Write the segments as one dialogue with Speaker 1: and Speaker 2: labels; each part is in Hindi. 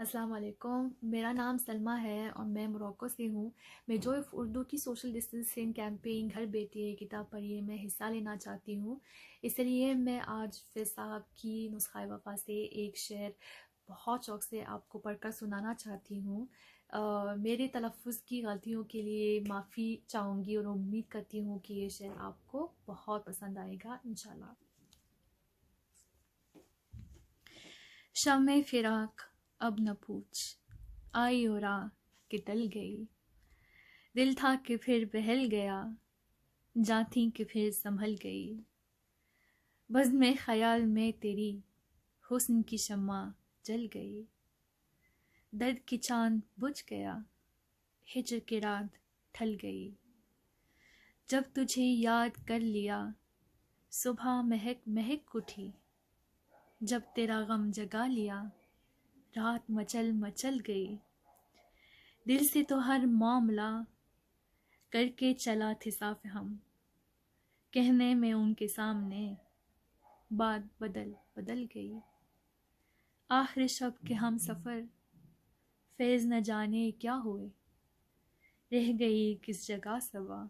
Speaker 1: अस्सलाम वालेकुम। मेरा नाम सलमा है और मैं मोरक्को से हूँ। मैं जो उर्दू की सोशल डिस्टेंसिंग कैंपेन घर बैठिए किताब पढ़िए में हिस्सा लेना चाहती हूँ। इसलिए मैं आज फिर साहब की नुस्ख़ा वफ़ा से एक शेर बहुत शौक़ से आपको पढ़कर सुनाना चाहती हूँ। मेरे तलफ़्फ़ुज़ की गलतियों के लिए माफ़ी चाहूँगी और उम्मीद करती हूँ कि ये शेर आपको बहुत पसंद आएगा इंशाल्लाह। शम्मे फिराक अब न पूछ, आई और आ के टल गई। दिल था कि फिर बहल गया, जां थी कि फिर संभल गई। बज़्म ख़याल में तेरी हुस्न की शम्मा जल गई। दर्द की चांद बुझ गया, हिज्र की रात ढल गई। जब तुझे याद कर लिया, सुबह महक महक उठी। जब तेरा गम जगा लिया, रात मचल मचल गई। दिल से तो हर मामला करके चला थे साफ हम, कहने में उनके सामने बात बदल बदल गई। आखिर शब के हम सफ़र फैज़ न जाने क्या हुए। रह गई किस जगह सवा,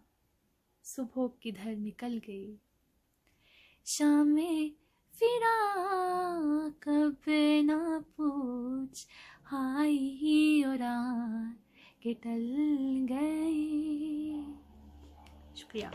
Speaker 1: सुबह किधर निकल गई। शामे फिराक अब न पूछ, आई और आ के टल गई। शुक्रिया।